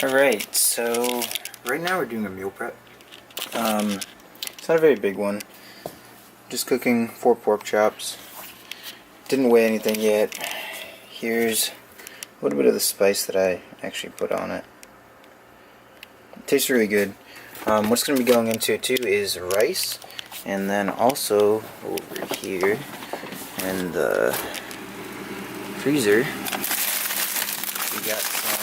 Alright, so right now we're doing a meal prep. It's not a very big one. Just cooking 4 pork chops. Didn't weigh anything yet. Here's a little bit of the spice that I actually put on it. It tastes really good. What's going to be going into it too is rice, and then also over here in the freezer we got some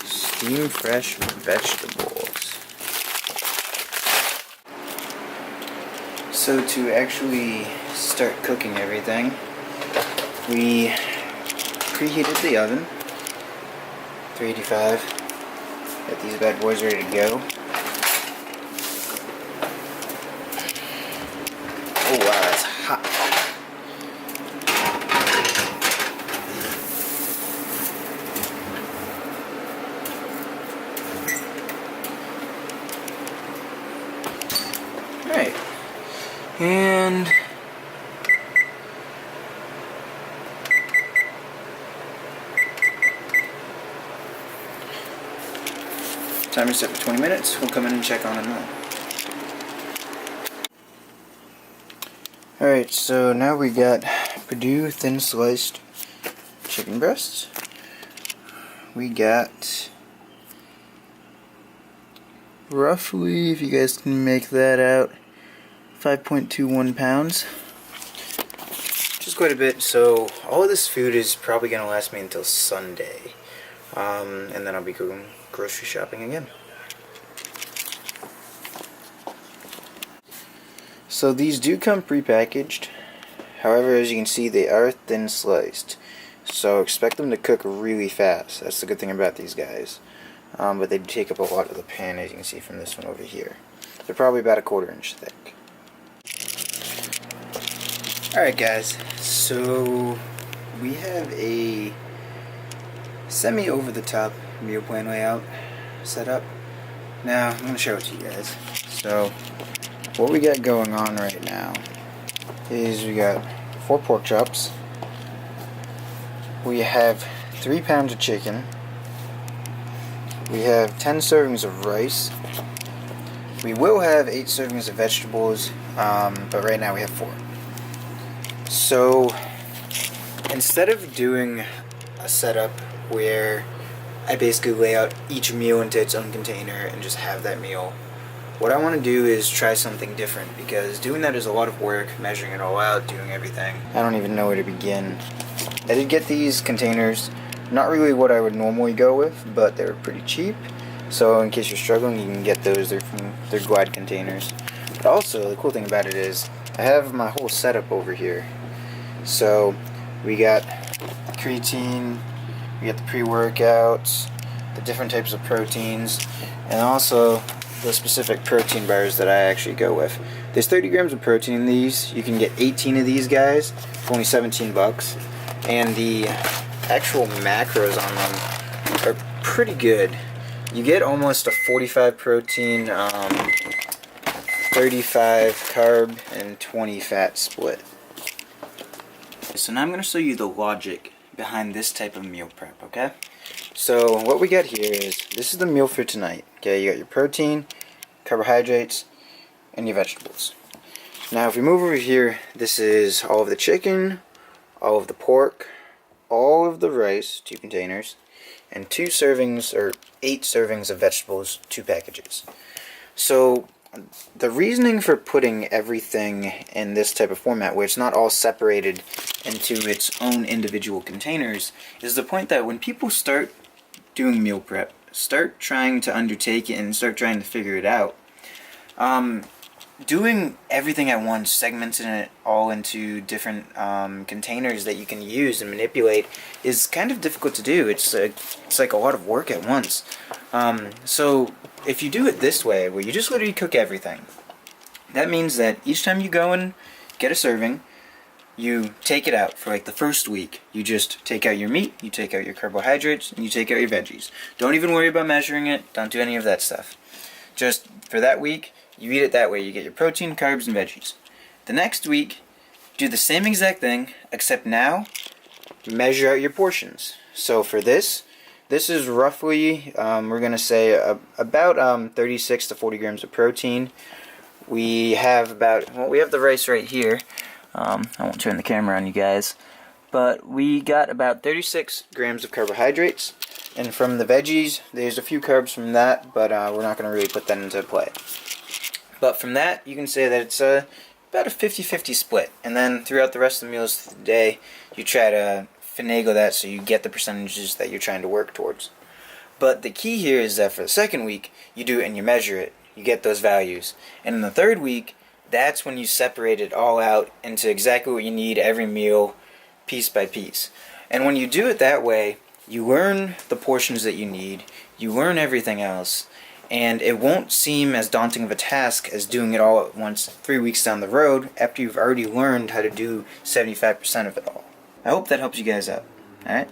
steam fresh vegetables. So to actually start cooking everything, we preheated the oven, 385. Got these bad boys ready to go. Oh wow, that's hot. Alright. And timer set for 20 minutes. We'll come in and check on it now. Alright, so now we got Purdue thin sliced chicken breasts. We got roughly, if you guys can make that out, 5.21 pounds. Which is quite a bit, so all of this food is probably going to last me until Sunday. And then I'll be going grocery shopping again. So these do come pre-packaged. However, as you can see, they are thin sliced. So expect them to cook really fast. That's the good thing about these guys. But they do take up a lot of the pan, as you can see from this one over here. They're probably about 1/4 inch thick. Alright guys, so we have a semi over-the-top meal plan layout set up. Now, I'm going to show it to you guys. So, what we got going on right now is we got 4 pork chops. We have 3 pounds of chicken. We have 10 servings of rice. We will have 8 servings of vegetables, but right now we have 4. So, instead of doing a setup where I basically lay out each meal into its own container and just have that meal, what I want to do is try something different, because doing that is a lot of work, measuring it all out, doing everything. I don't even know where to begin. I did get these containers, not really what I would normally go with, but they were pretty cheap. So in case you're struggling, you can get those. They're Glide containers. But also, the cool thing about it is I have my whole setup over here. So we got creatine, we got the pre-workouts, the different types of proteins, and also the specific protein bars that I actually go with. There's 30 grams of protein in these. You can get 18 of these guys for only 17 bucks. And the actual macros on them are pretty good. You get almost a 45 protein, 35 carb, and 20 fat split. So now I'm going to show you the logic behind this type of meal prep, okay? So what we got here is, this is the meal for tonight. Okay, you got your protein, carbohydrates, and your vegetables. Now if we move over here, this is all of the chicken, all of the pork, all of the rice, 2 containers, and 2 servings, or 8 servings of vegetables, 2 packages. So the reasoning for putting everything in this type of format, where it's not all separated into its own individual containers, is the point that when people start doing meal prep, start trying to undertake it and start trying to figure it out, doing everything at once, segmenting it all into different containers that you can use and manipulate, is kind of difficult to do. It's like a lot of work at once. So if you do it this way, where you just literally cook everything, that means that each time you go and get a serving, you take it out for like the first week. You just take out your meat, you take out your carbohydrates, and you take out your veggies. Don't even worry about measuring it. Don't do any of that stuff. Just for that week, you eat it that way. You get your protein, carbs, and veggies. The next week, do the same exact thing, except now, measure out your portions. So for this, This is roughly, we're going to say, about 36 to 40 grams of protein. We have we have the rice right here. I won't turn the camera on you guys. But we got about 36 grams of carbohydrates. And from the veggies, there's a few carbs from that, but we're not going to really put that into play. But from that, you can say that it's about a 50-50 split. And then throughout the rest of the meals of the day, you try to finagle that so you get the percentages that you're trying to work towards. But the key here is that for the second week, you do it and you measure it. You get those values. And in the third week, that's when you separate it all out into exactly what you need every meal, piece by piece. And when you do it that way, you learn the portions that you need, you learn everything else, and it won't seem as daunting of a task as doing it all at once 3 weeks down the road after you've already learned how to do 75% of it all. I hope that helps you guys out. Alright?